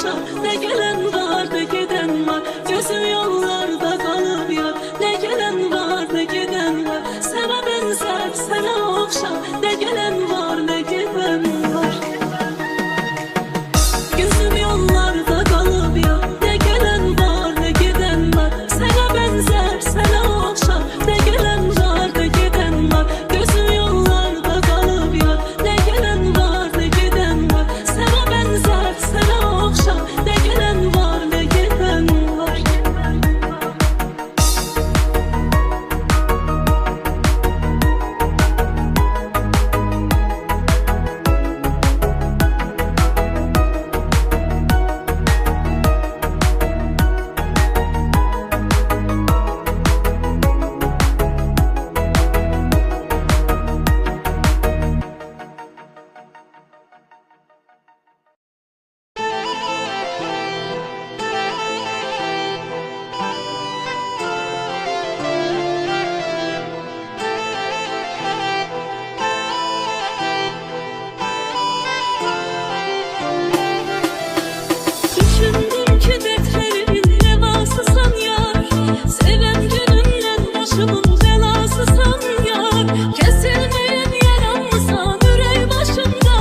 okşar. Ne gelen var ne giden var, gözüm yollarda kalır yar. Ne gelen var ne giden var, sana benzer sana okşar. Ne gelen var ne giden var, gözüm yollarda kalır yar. Ne gelen var ne giden var, sana benzer sana okşar. Ne gelen var ne giden var, gözüm yollarda kalır yar. Ne gelen var ne giden var, sana benzer sana okşar. Ne gelen var ne giden var. Düşündüm ki dertlerimin devasısan yar. Seven gönülden başımın belasısan yar. Kesilmeyen yaramısan yüreği başımda,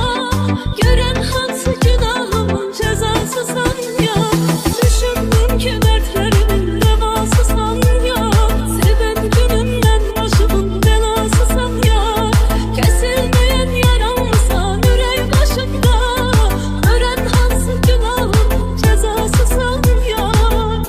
gören hansı günahımın cezasısan yar. Düşündüm ki dertlerimin devasısan yar. Seven gönülden başımın belasısan yar. Kesilmeyen yaramısan yüreği başımda, gören hansı günahımın cezasısan yar.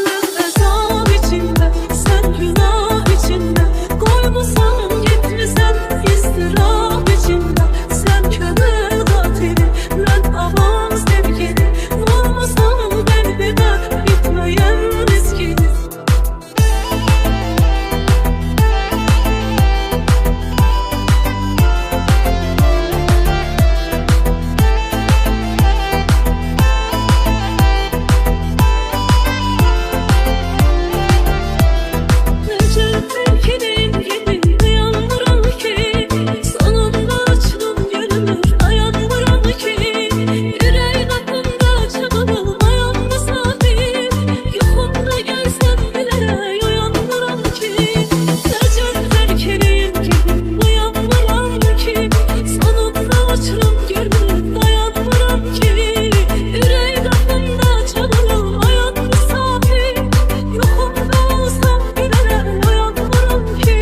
Ben azap içinde, sen günah içinde, koymuşsan gitmişsen ıstırap içinde. Sen kömür katili, ben avam sevgili, vurmuşsan kalbime bitmeyen riskini. Belki gibi dayandıran ki, sonunda açtım gönlümü dayandıran ki. Yüreğin aklımda çabalayan misafir, yuhumda görsem bile uyandıran ki. Belki gibi dayandıran ki, sonunda açtım gönlümü dayandıran ki. Yüreğin aklımda çabalayan misafir, yuhumda olsam bile uyandıran ki.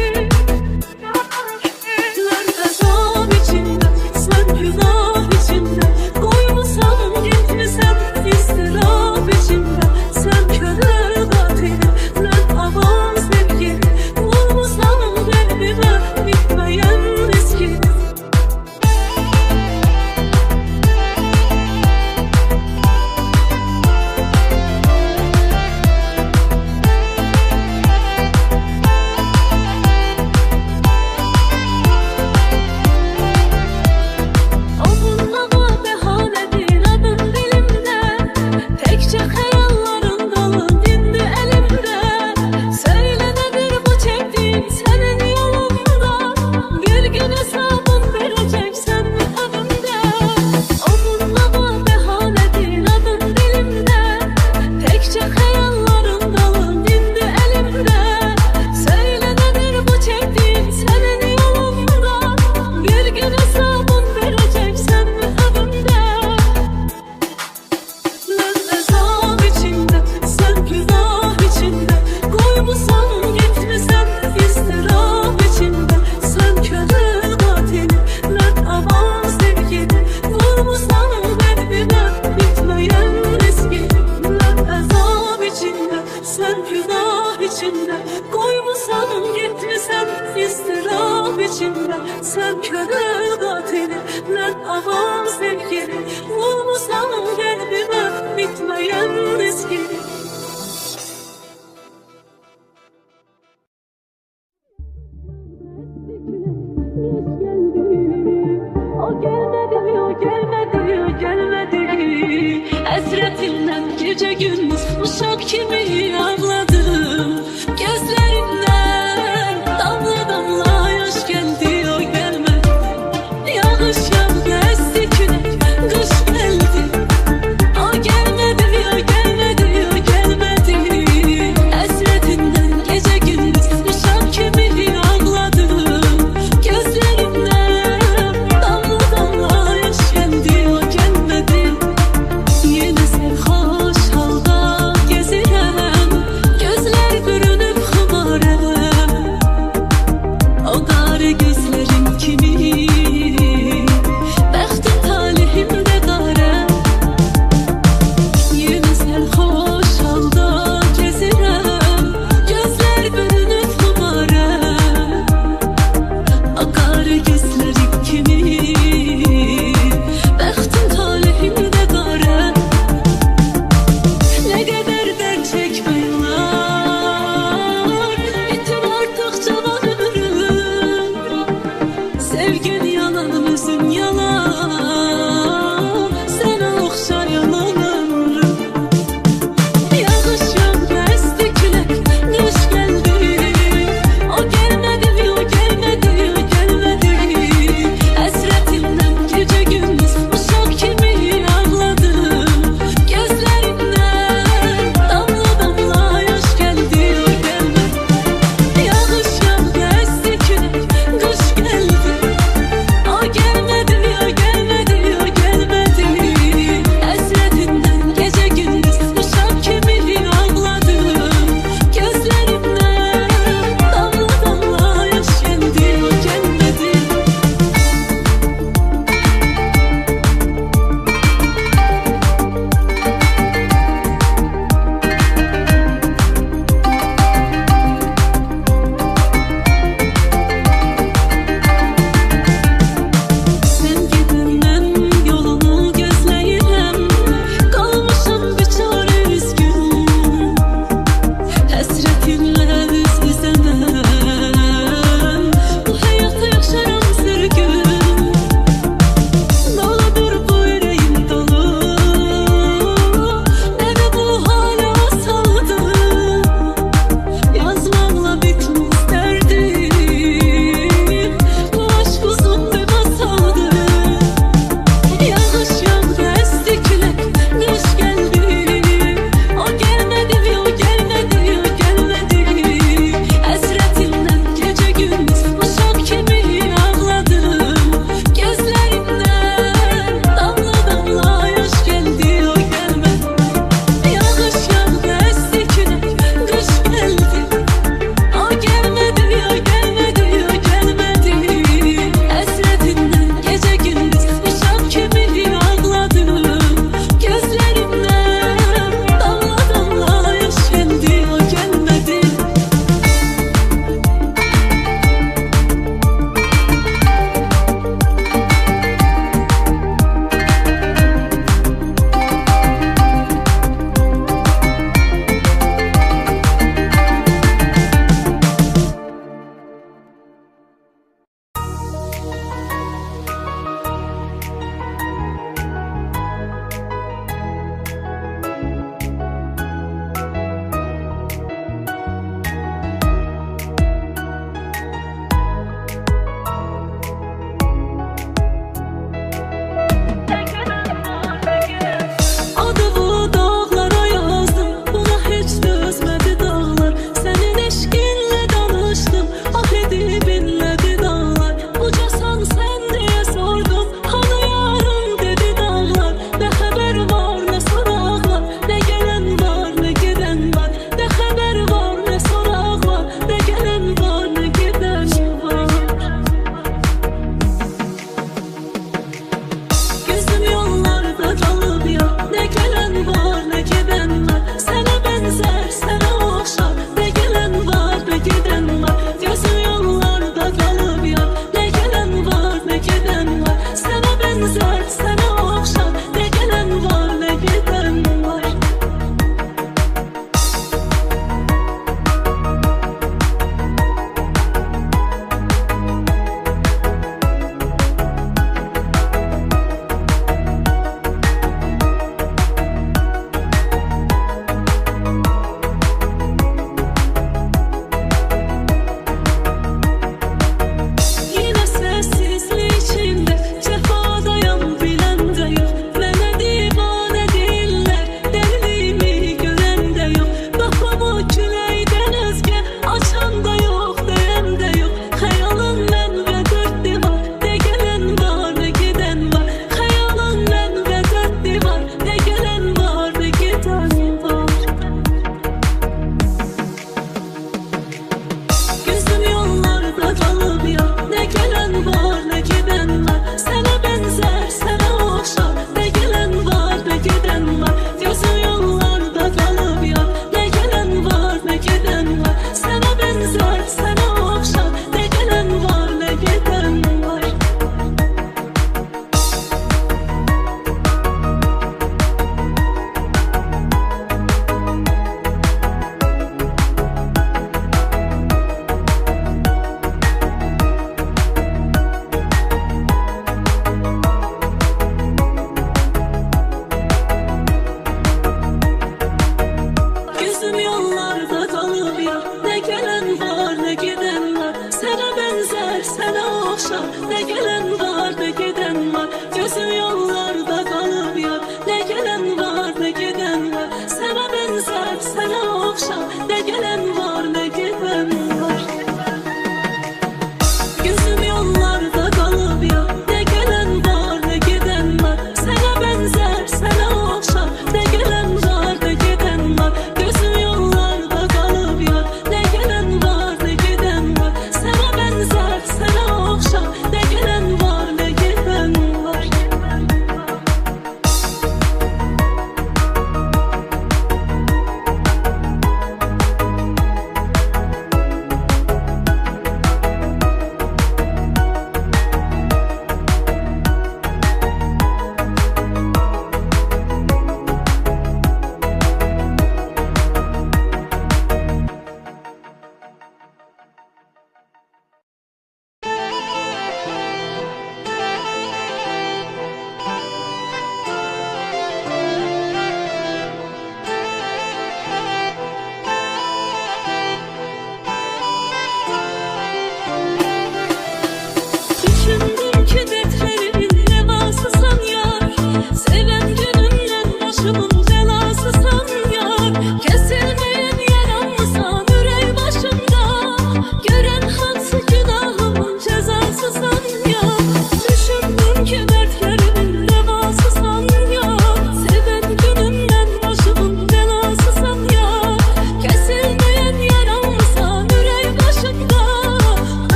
Ben azap içinde, sen günah içinde, koymuşsan gitmişsen ıstırap içinde. Sen kömür katili, ben avam sevgili, vurmuşsan kalbime bitmeyen riskini. Onunla behanedir adın dilimde, tekçe hayallerin kalın indi elimde. Söyle nedir bu çektiğim senin yolunda, bir gün hesabın vereceksen mi önümde. Onunla behanedir adın dilimde, tekçe hayallerin kalın indi elimde. Söyle nedir bu çektiğim senin yolunda, bir gün hesabın vereceksen mi önümde. Ben azap içinde, sen günah içinde, koymuşsan gitmişsen ıstırap içinde. Sen kömür katili, ben avam sevgili, vurmuşsan kalbime bitmeyen riskini. Ben azap içinde, sen günah içinde, koymuşsan gitmişsen ıstırap içinde. Sen kömür katili, ben avam sevgili, vurmuşsan kalbime bitmeyen riskini. O gelmedi, o gelmedi, o gelmedi. Hasretinden gece gündüz uşak gibi ağladım. Gözlerinden damla damla yaş geldi, o gelmedi. Yağış yağdı esti güne, kış geldi.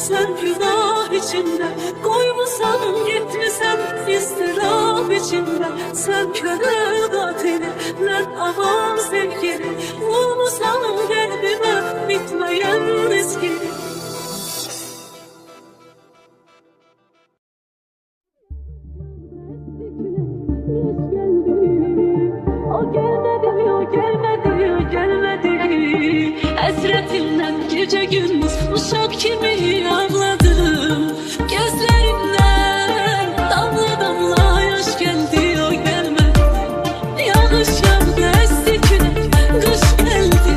Sen günah içinde koymusan gitmişsen ıstırap içinde. Sen köle katili lan aman sevgili, vurmusan kalbime bitmeyen ezgili. O gelmedi, o gelmedi, o gelmedi. Hasretimden gece gündüz uşak kimi ağladım. Gözlerimden damla damla yaş geldi, o gelmedi. Yağış yağdı, esti kürek, kış geldi.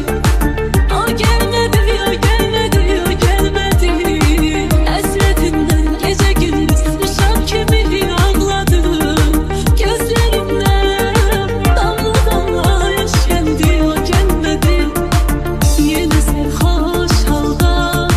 O gelmedi, o gelmedi, o gelmedi. Hasretimden gece gündüz uşak kimi ağladım. Gözlerimden damla damla yaş geldi, o gelmedi. Yeni sarhoş halda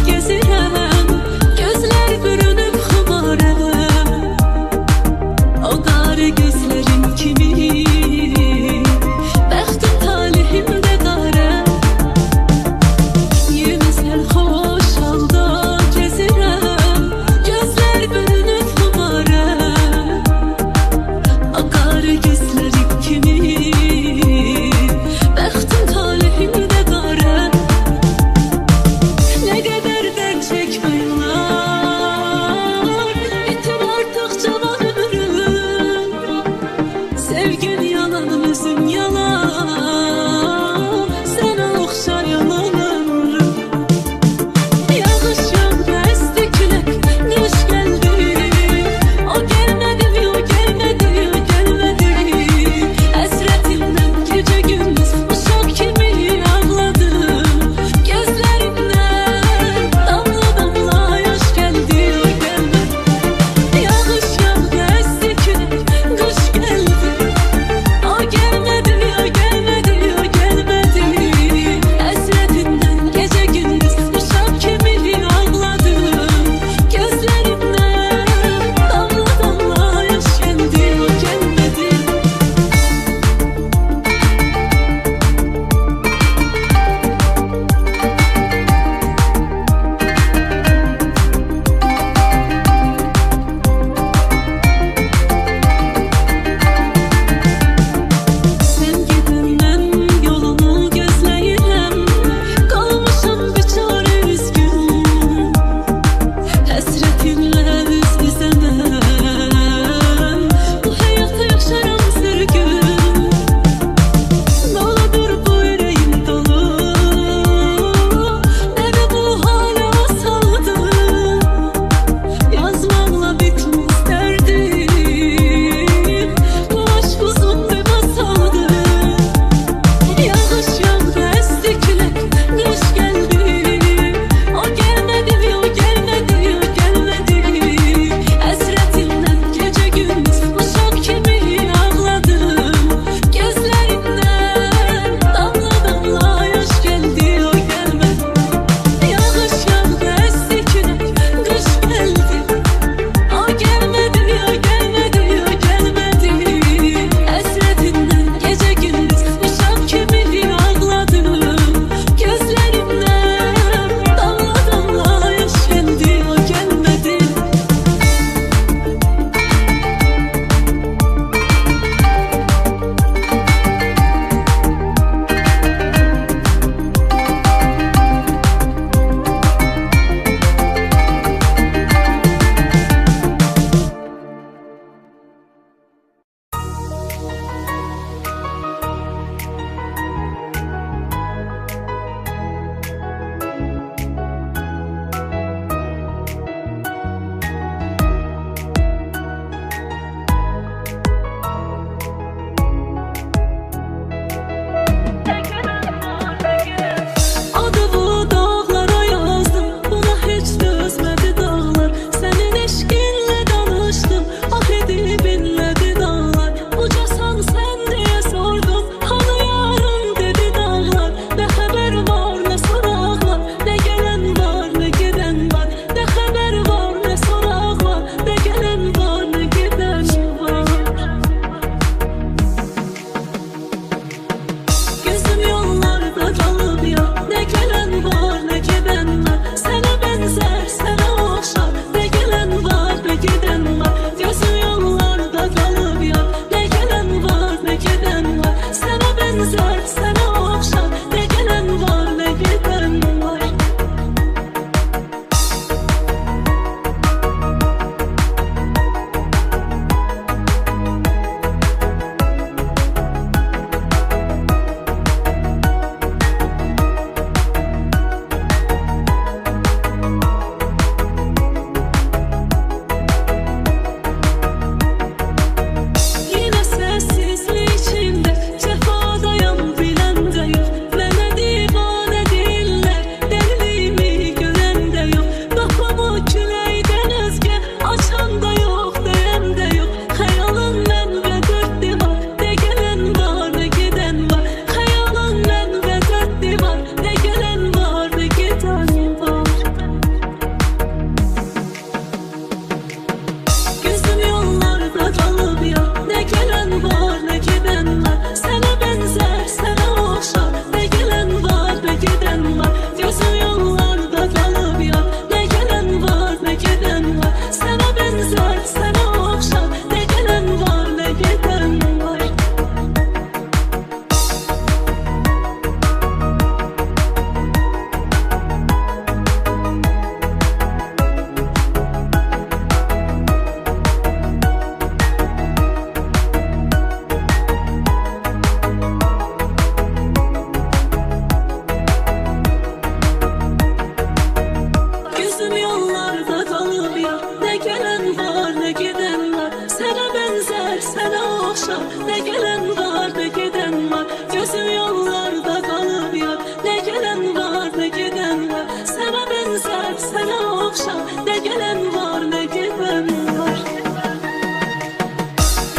oxşar. Ne gelen var, ne giden var. Gözüm yollarda qalıb yar. Ne gelen var, ne giden var. Sənə bənzər, sənə oxşar. Ne gelen var, ne giden var.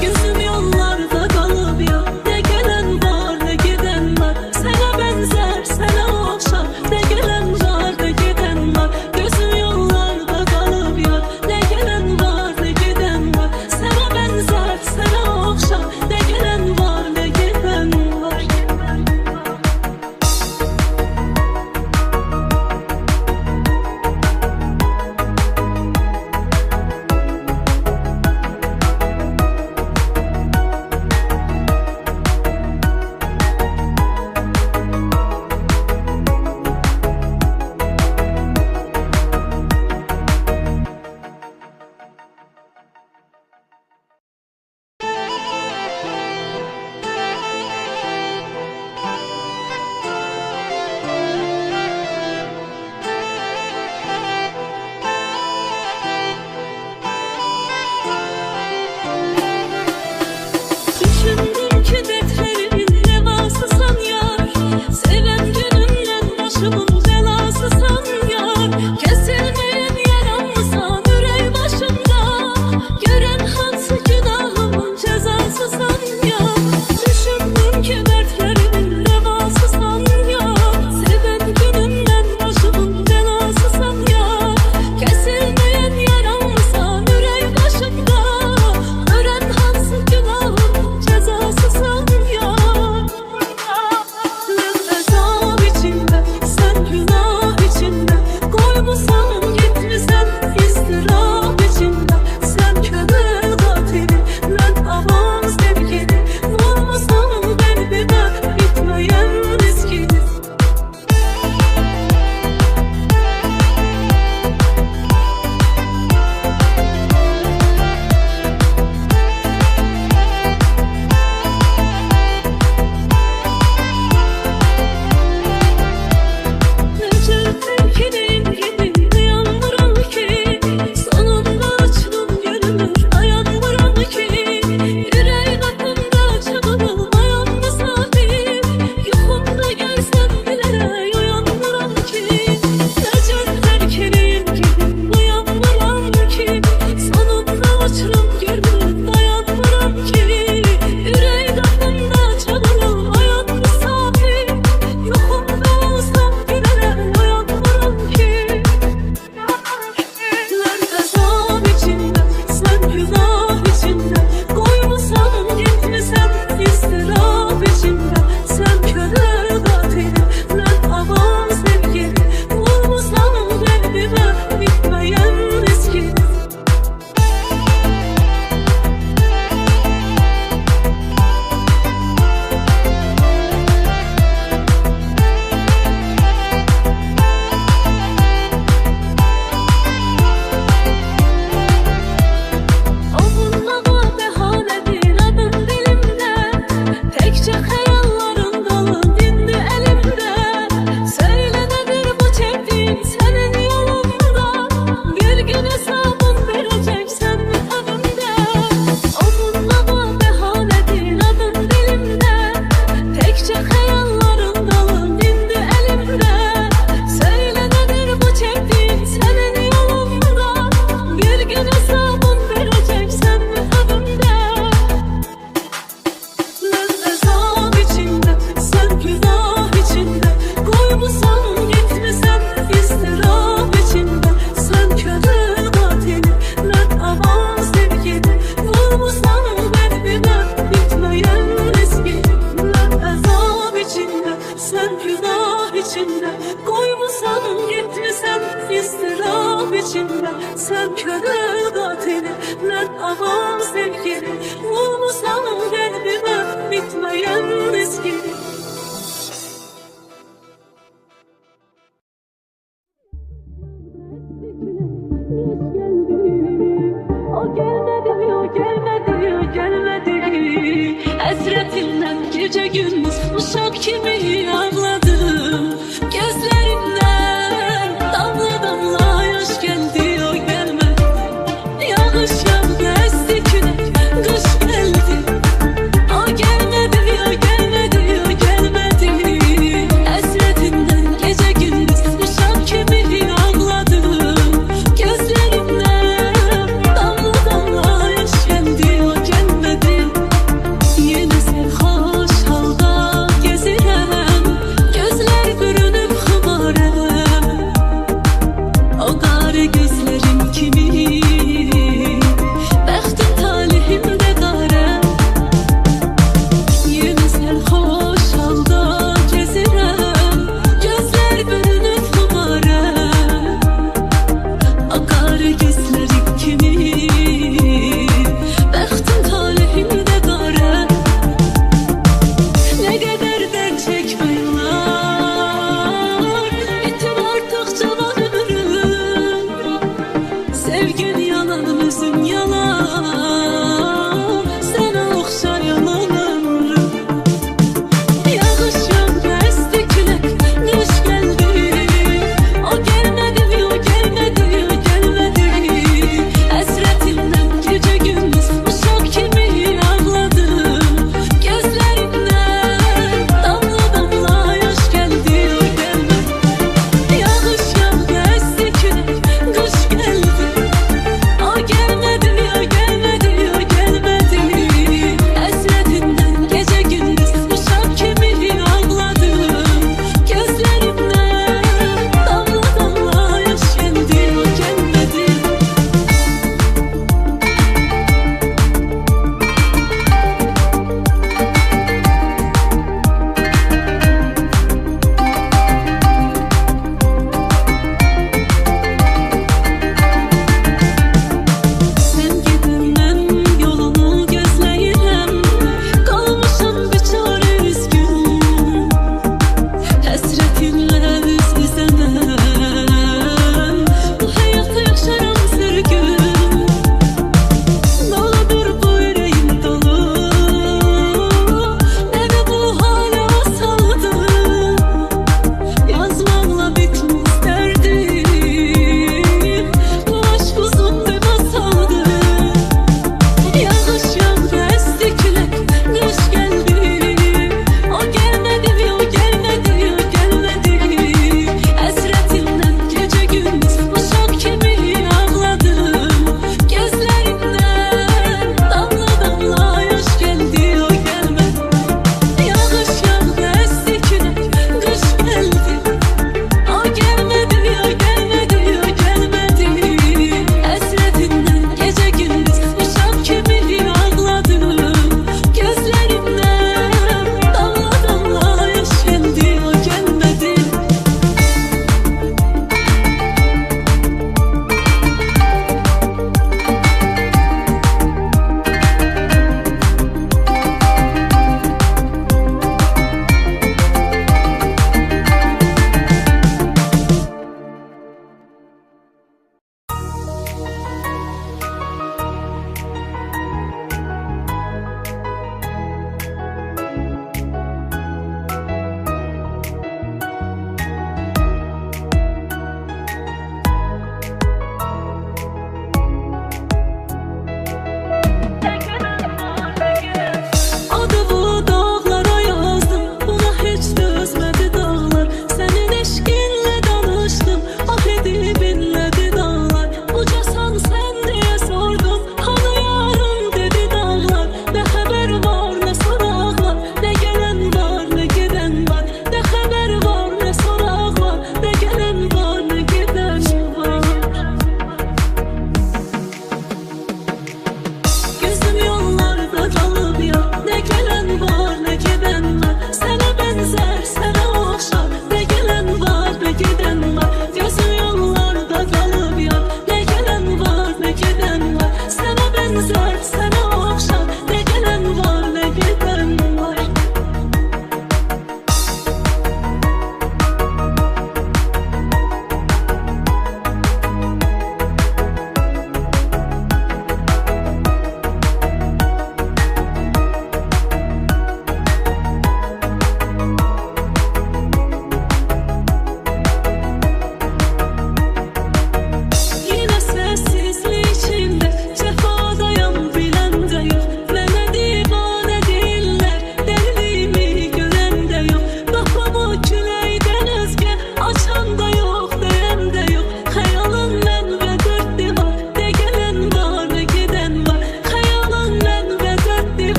Gözüm yollarda qalıb yar. Ne gelen var, ne giden var. Sənə bənzər, sənə oxşar. Ne gelen var, ne giden var. Gözüm yollarda qalıb yar. Ne gelen var, ne giden var. Sənə bənzər, sənə oxşar. Ne gelen var, ne giden var. Düşündüm ki dertlerimin levasısan yar. Seven gönlümden başımın belasısan yar. Kesilmeyen yaramısan ürey başımda. Gören hansı günahımın cezasısan yar. Düşündüm ki dertlerimin levasısan yar. Seven gönlümden başımın belasısan yar. Kesilmeyen yaramısan ürey başımda. Gören hansı günahımın cezasısan yar. Ben azap içinde, sen günah içinde. Koymuşsan gitmişsen ıstırap içinde. Sen kömür katili, ben avam sevgili. Vurmasan kalbime bitmeyen riskini. Necip Tekin'in gibi dayanmıram ki. Sonunda açtım gönlümü dayanmıram ki. Yüreğin aklımda çabalayan misafir. Yuhumda gelsen bile uyanmıram ki. Necip Tekin'in gibi dayanmıram ki. Sonunda açtım gönlümü dayanmıram ki. Yüreğin aklımda çabalayan misafir. Yuhumda olsam bile uyanmıram ki. Ben azap içinde, sen günah içinde. Koymuşsan gitmişsen ıstırap içinde. Sen köle katili, ben avam sevgili. Vurmuşsan kalbime bitmeyen riskini. Avunlama behanedir adın dilimde. Tekçe hayalların dalı dindi elimde. Söyle nedir bu çektiğim senin yolunda. Bir gün hesabın vereceksen mi önümde. Avunlama behanedir adın dilimde. Tekçe hayalların dalı dindi elimde. Söyle nedir bu çektiğim senin yolunda. Bir gün hesabın vereceksen mi önümde. Ben azap içinde, sen günah içinde. Koymuşsan gitmişsen ıstırap içinde. Sen köle katili, ben avam sevgili. Vurmuşsan kalbime bitmeyen riskini. Ben azap içinde, sen günah içinde. Koymuşsan gitmişsen ıstırap içinde. Sen köle katili, ben avam sevgili. Vurmuşsan kalbime bitmeyen riskini. O gelmedi, o gelmedi, o gelmedi. Hasretinden gece gündüz uşak gibi ağladım. Gözlerimden damla damla yaş geldi, o gelmedi. Yağış yağdı esti güne, kış geldi. gözleri kimi. Bəxtin talihində qara, nə qədər dərd çəkmək olar. İtir artıq cavan ömrüm, sevgin yalan, özün yalan, sənə oxşayan ömrüm. Yağış yağdı, esti külək, qış gəldi, o gəlmədi, o gəlmədi, o gəlmədi. Həsrətindən gecə gündüz uşaq kimi ağladım. Gözlərimdən damla damla yaş gəldi, o gəlmədi. Yağış yağdı, esti külək, qış gəldi, o gəlmədi, o gəlmədi, o gəlmədi.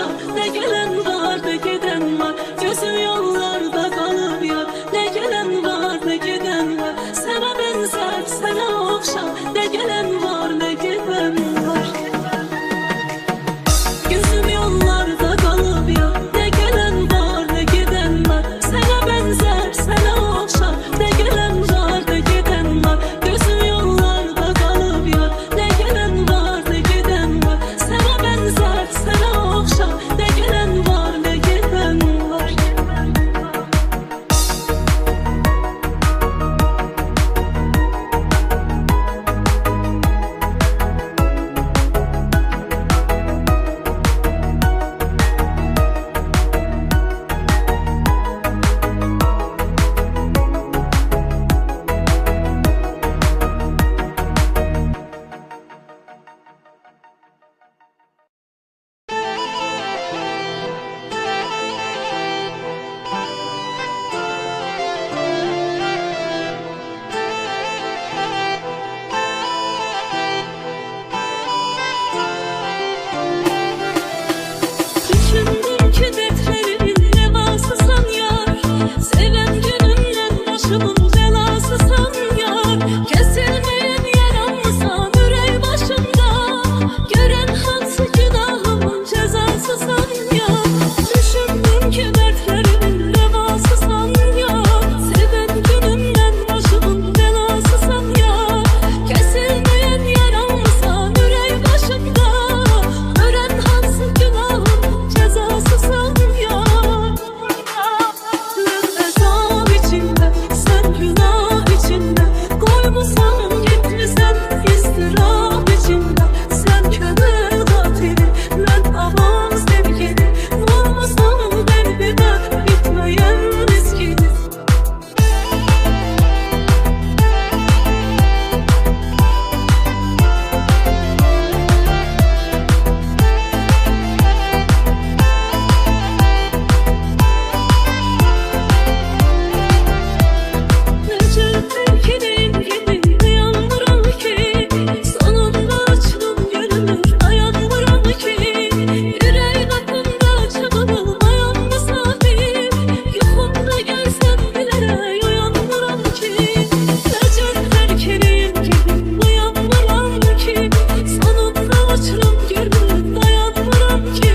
okşa. Ne gelen var ne giden var, gözüm yollarda kalıp ya. Ne gelen var ne giden var, sana benzer sana okşa. Ne gelen var ne giden var, gözüm yollarda kalıp ya. Ne gelen var ne giden var, sana benzer sana okşa. Ne gelen var ne giden var, gözüm yollarda kalıp ya. Ne gelen var ne giden var, sana benzer sana okşa. Ne gelen var ne giden var. Düşündüm ki dertlerimin devasısan yar, seven gönülden başımın belasısan yar. Kesilmeyen yaramısan yüreği başımda, gören hansı günahımın cezasısan yar. Düşündüm ki dertlerimin devasısan yar, seven gönülden başımın belasısan yar. Kesilmeyen yaramısan yüreği başımda, gören hansı günahımın cezasısan yar. Ezap içinde, sen günah içinde, koymuşsan gitmişsen ıstırap içinde. Sen kömür katili, ben avam sevgili, vurmuşsan kalbime bitmeyen riskini. Nece terkinin gibi dayanmıram ki, sonunda açtım gönlümü dayanmıram ki. Yüreğin aklımda çabalayan misafir, yuhumda görsem bile uyanmıram ki. Nece terkinin gibi dayanmıram ki, sonunda açtım gönlümü dayanmıram ki.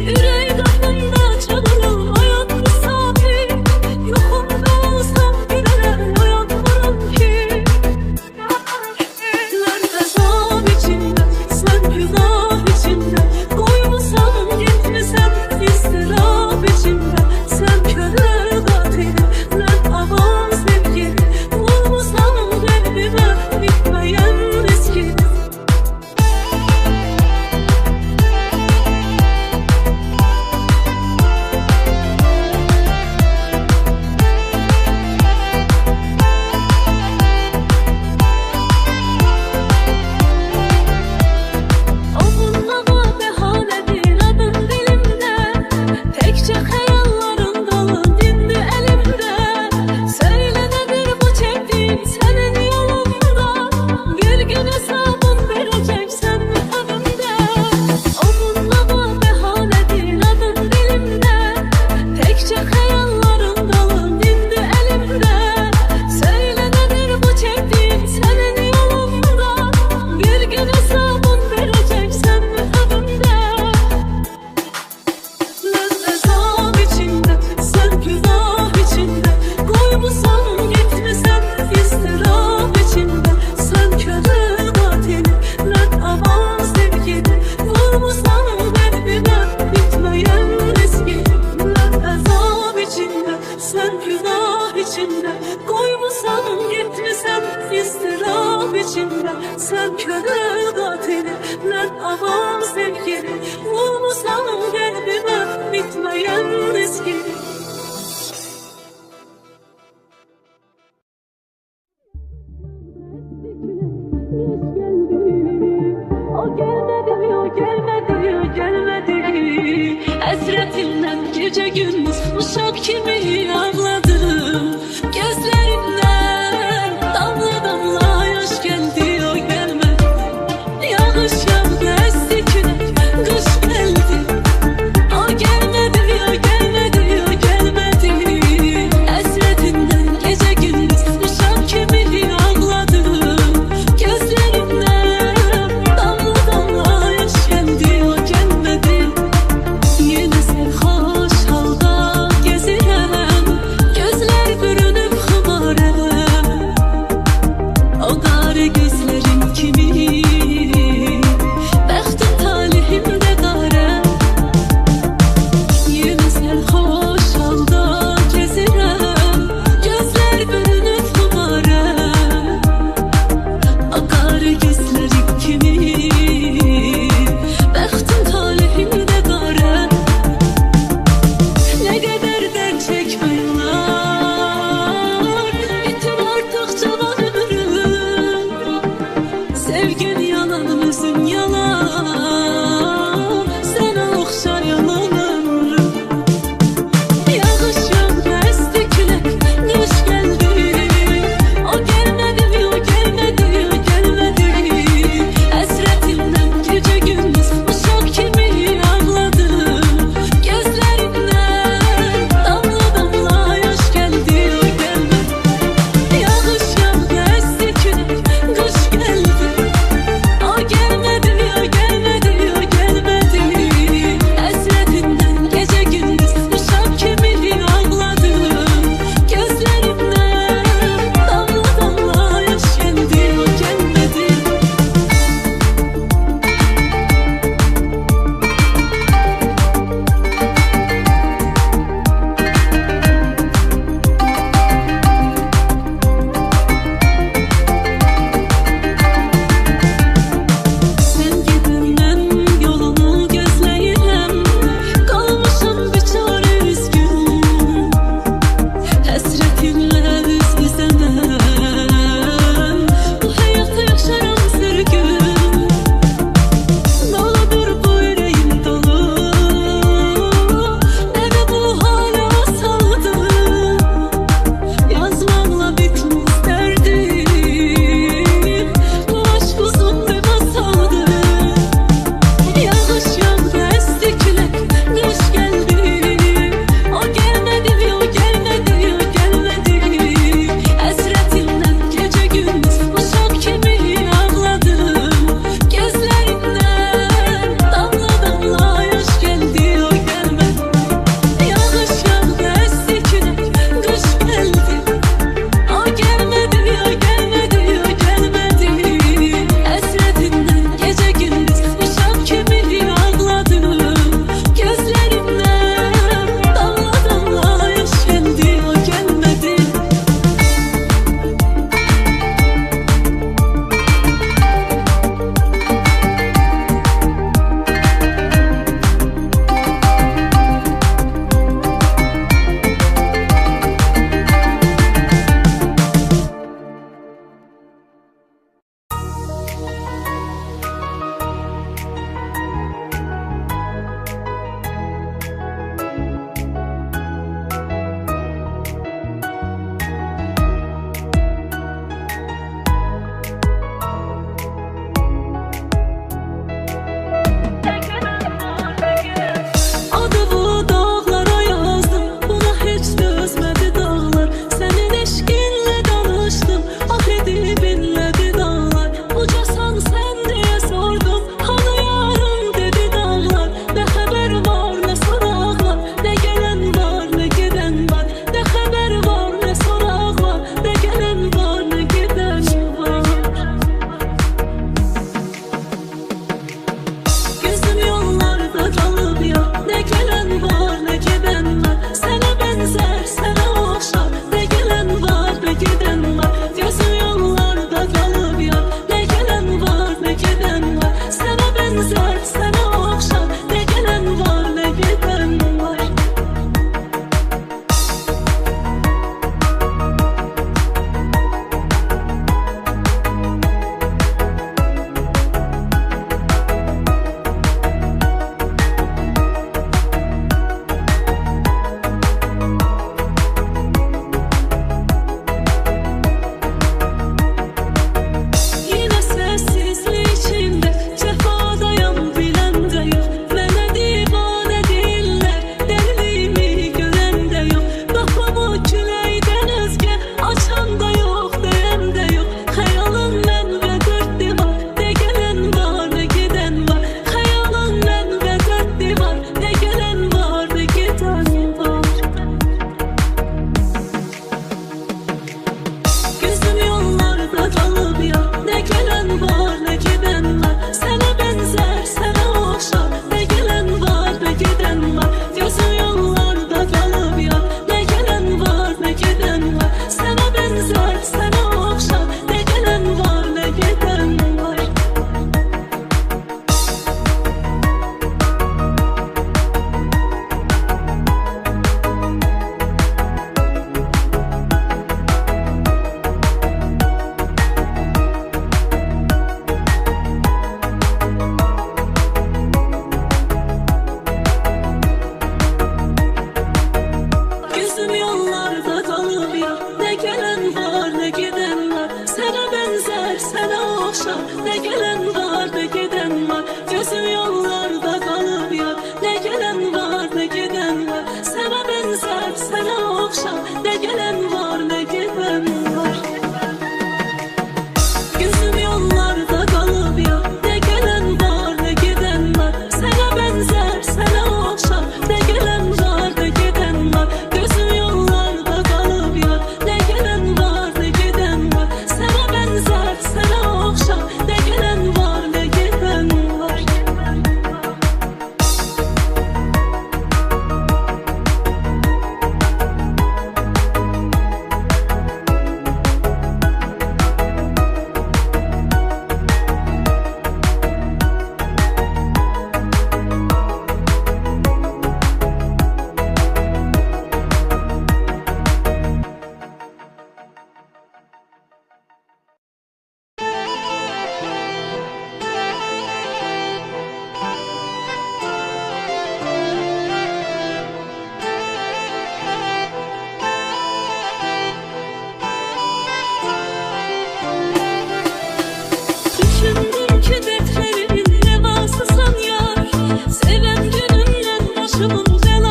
Yüreğin aklımda çabalayan misafir, yuhumda olsam bile uyanmıram ki. Ezap içinde, sen günah içinde, koymuşsan gitmişsen ıstırap içinde. Sen köle katili, ben avam sevgili, vurmuşsan kalbime bitmeyen riskini. Onunla behanedir adın dilimde, tekçe hayallerin dolu dindi elimde. Söyle nedir bu çektiğim senin yolunda, bir gün hesabın vereceksen mi önümde. Onunla behanedir adın dilimde, tekçe hayallerin dolu dindi elimde. Söyle nedir bu çektiğim senin yolunda, bir gün hesabın vereceksen mi önümde. Ezap içinde, sen günah içinde, koymuşsan gitmişsen ıstırap içinde. Sen köle katili, ben avam sevgili, vurmuşsan kalbime bitmeyen riskini. Ezap içinde, sen günah içinde, koymuşsan gitmişsen ıstırap içinde. Sen köle katili, ben avam sevgili, vurmuşsan kalbime bitmeyen riskini. O gelmedi mi, o gelmedi, o gelmedi. Hasretimden gece gündüz uşak gibi ağladım. Gözlerimden damla damla yaş geldi, o gelmedi. Yağış yağdı esti güne, kış geldi.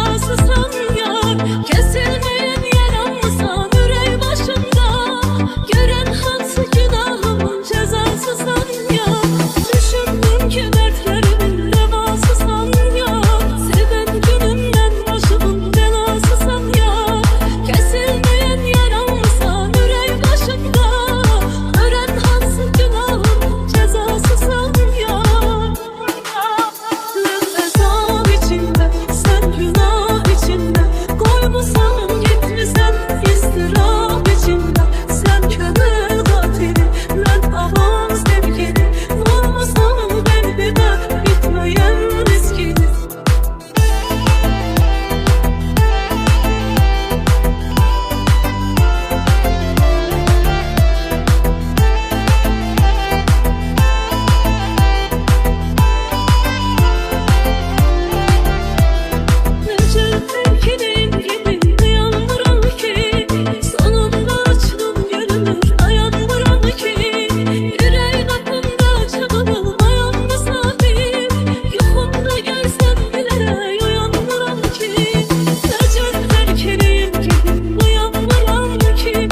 cezasısan yar. Kesilmeyen yaramısan ürey başımda. Gören hansı günahımın cezasısan yar. Düşündüm ki dertlerimin devasısan yar. Seven günümden başımın belasısan yar. Kesilmeyen yaramısan ürey başımda. Gören hansı günahımın cezasısan yar. Azap içinde, sen günah içinde. Koymusan gitmişsen ıstırap içinde. Sen kömür katili, ben avam sevgili. Vurmasan kalbime bitmeyen riskini. Ecel gibi dayanmıram ki. Sonunda açtım gönlümü dayanmıram ki. Yüreğin aklımda çabalamayan misafir. Yuhumda görsem bile uyanmıram ki. Ecel gibi dayanmıram ki.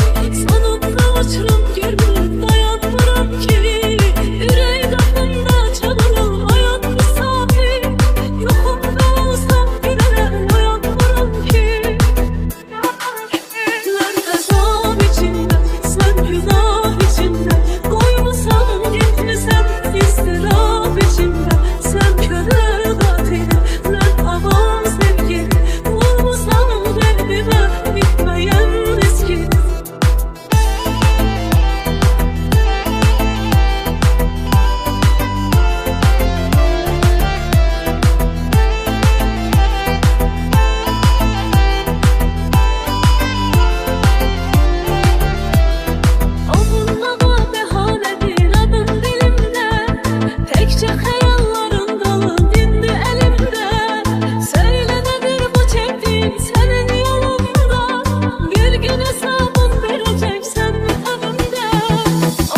Sonunda açtım gönlümü dayanmıram ki. Yüreğin aklımda çabalamayan misafir. Yuhumda olsam bile uyanmıram ki. Azap içinde, sen günah içinde. Koymusan gitmişsen ıstırap içinde. Sen kömür katili, ben avam sevgili. Vurmasan kalbime bitmeyen riskini. Onunla mehanetin adın dilimde. Tekçe hayallerin dalı dindi elimde. Söyle nedir bu çektiğim senin yolunda. Bir gün hesabın vereceksen önümde.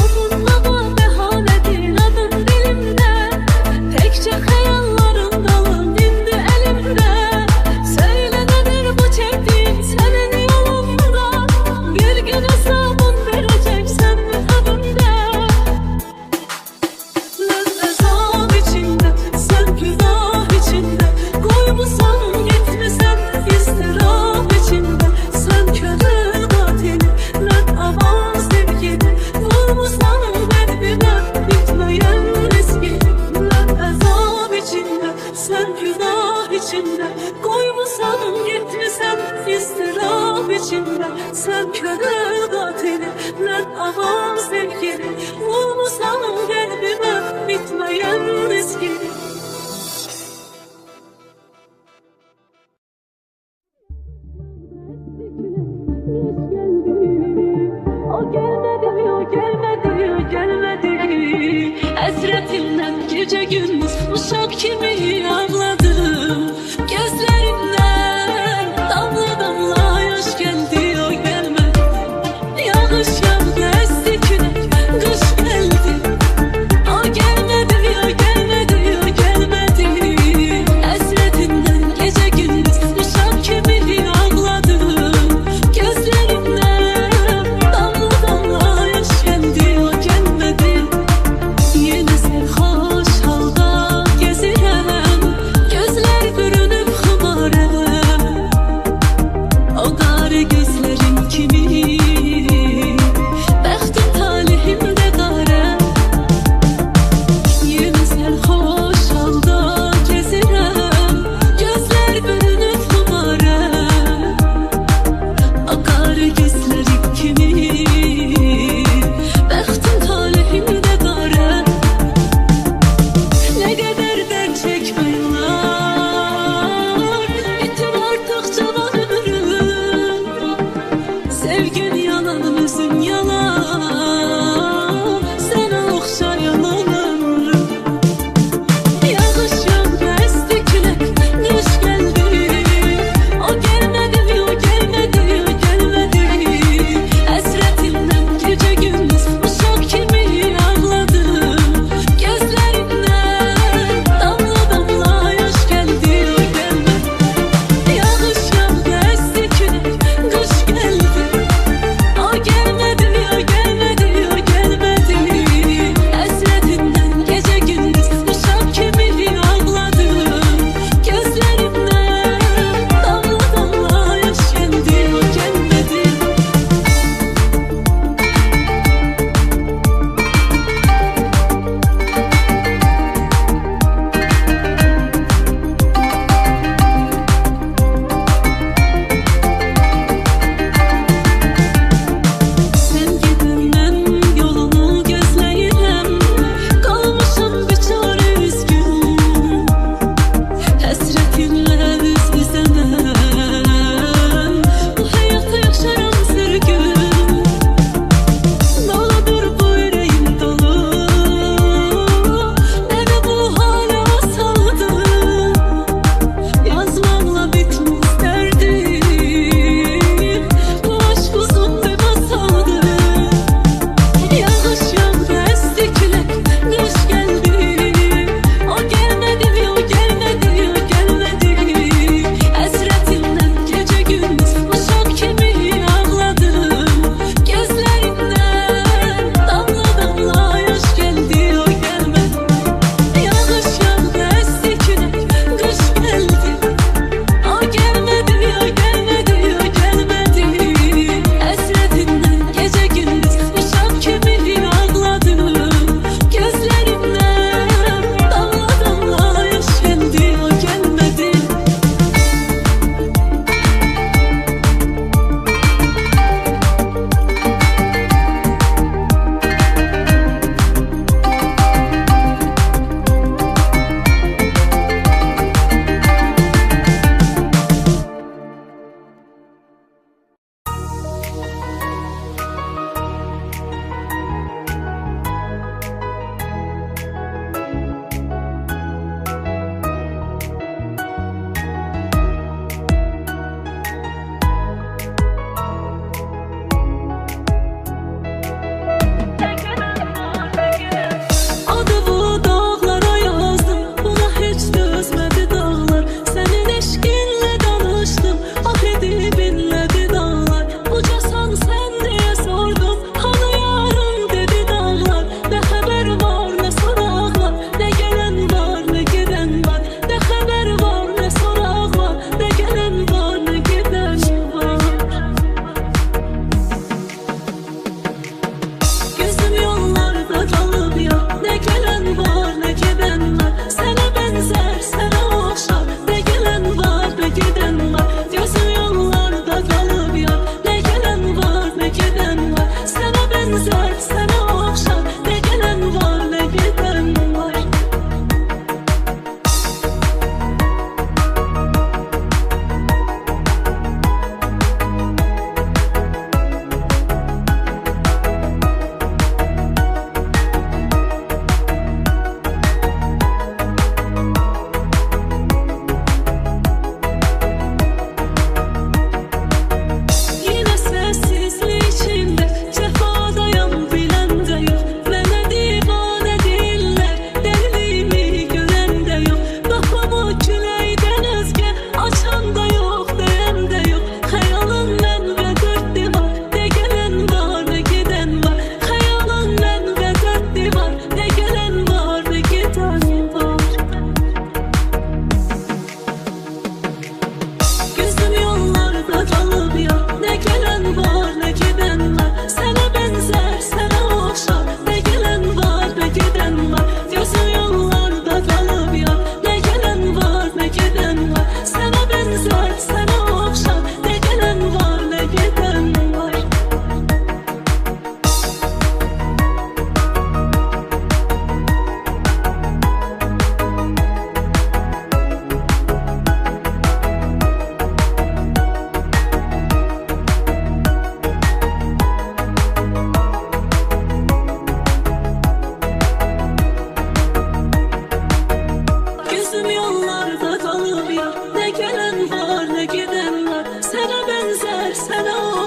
Onunla mehanetin adın dilimde. Tekçe hayallerin dalı dindi elimde. Söyle nedir bu çektiğim senin yolunda. Bir gün hesabın vereceksen önümde. Azap içinde, sen günah içinde. Koymusan gitmişsen ıstırap içinde. Sen kömür katili, ben avam sevgili. Vurmasan kalbime bitmeyen riskini. Azap içinde, sen günah içinde. Koymusan gitmişsen ıstırap içinde. Sen kömür katili, ben avam sevgili. Vurmasan kalbime bitmeyen riskini. O gelmedi, o gelmedi, o gelmedi. Hasretimden gece gündüz uşak gibi ağladım. Gözlerimden damla damla yaş geldi, o gelmedi. Yağış yağdı, esti güneş, kış geldi. O gelmedi, o gelmedi, o gelmedi. Hasretimden gece gündüz uşak gibi ağladım. Gözlerimden damla damla yaş geldi, o gelmedi. Yine sen hoş halda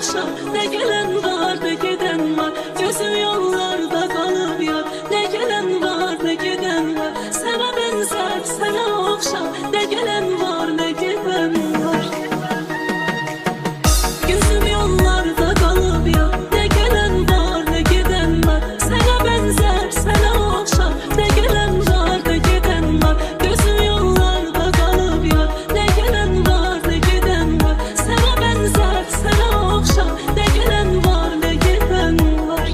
okşar. Ne gelen var ne giden var, gözüm yollarda kalıp yar. Ne gelen var ne giden var, sana benzer sana okşar. Ne gelen var ne giden var, gözüm yollarda kalıp yar. Ne gelen var ne giden var, sana benzer sana okşar. Ne gelen var ne giden var, gözüm yollarda kalıp yar. Ne gelen var ne giden var, sana benzer sana okşar. Ne gelen var ne giden var.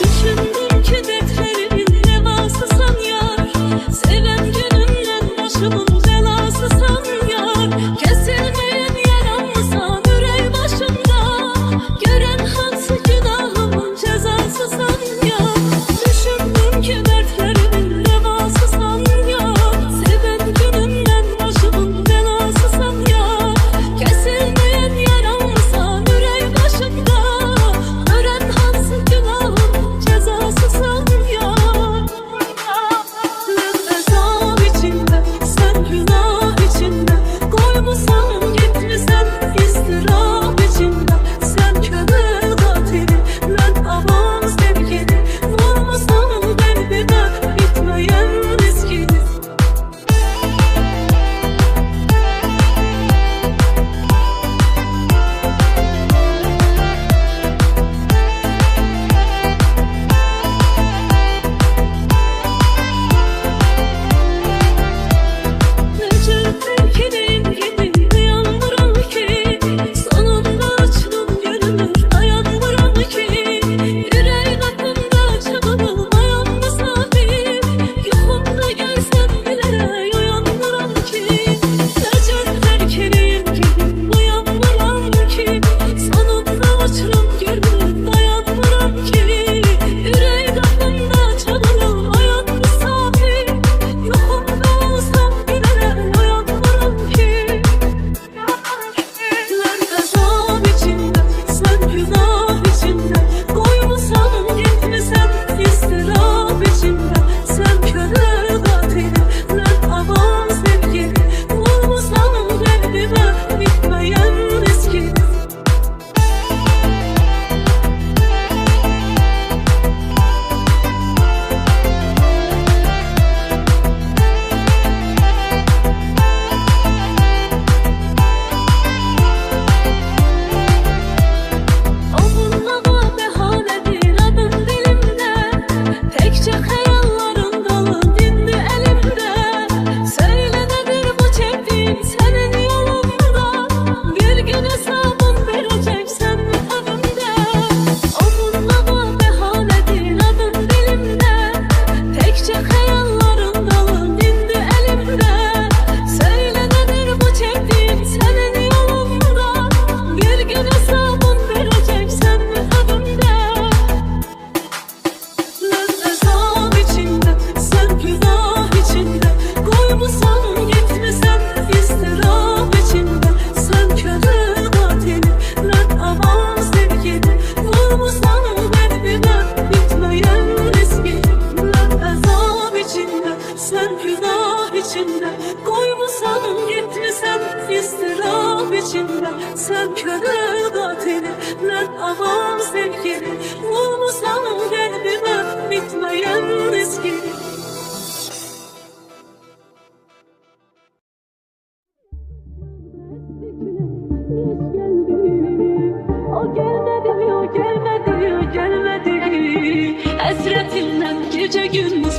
Düşündüm ki dertlerimin devasısan yar. Seven gönülden başımın belasısan yar. Kesilmeyen yaramısan yüreği başımda. Gören hansı günahımın cezasısan yar. Düşündüm ki dertlerimin devasısan yar. Seven gönülden başımın belasısan yar. Kesilmeyen yaramısan yüreği başımda. Gören hansı günahımın cezasısan yar. Azap içinde, sen günah içinde, koymuşsan gitmişsen ıstırap içinde. Sen kömür katili, ben avam sevgili, vurmuşsan kalbime bitmeyen riskini. Necip Erkin'in gibi dayanmıram ki, sonunda açtım gönlümü dayanmıram ki. Yüreği kapımda çabalayan misafir, yuhumda gelsen bile uyanmıram ki. Necip Erkin'in gibi uyanmıram ki, sonunda açtım gönlümü dayanmıram ki. Yüreği kapımda çabalayan misafir, yuhumda olsam bile uyanmıram ki. Azap içinde, sen günah içinde, koymuşsan gitmişsen ıstırap içinde. Sen kömür katili, ben avam sevgili, vurmuşsan kalbime bitmeyen riskini. Onunla behanedir adın dilimde, tekçe hayalların dalı dindi elimde. Söyle nedir bu çektiğim senin yolunda, bir gün hesabım vereceksen önümde. Onunla behanedir adın dilimde, tekçe hayalların dalı dindi elimde. Söyle nedir bu çektiğim senin yolunda, bir gün hesabım vereceksen önümde. Azap içinde, sen günah içinde, koymuşsan gitmişsen ıstırap içinde. Sen kömür katili, ben avam sevgili, vurmuşsan kalbime bitmeyen riskini. Azap içinde, sen günah içinde, koymuşsan gitmişsen ıstırap içinde. Sen kömür katili, ben avam sevgili, vurmuşsan kalbime bitmeyen riskini. O gelmedi, o gelmedi, o gelmedi. Hasretinden gece gündüz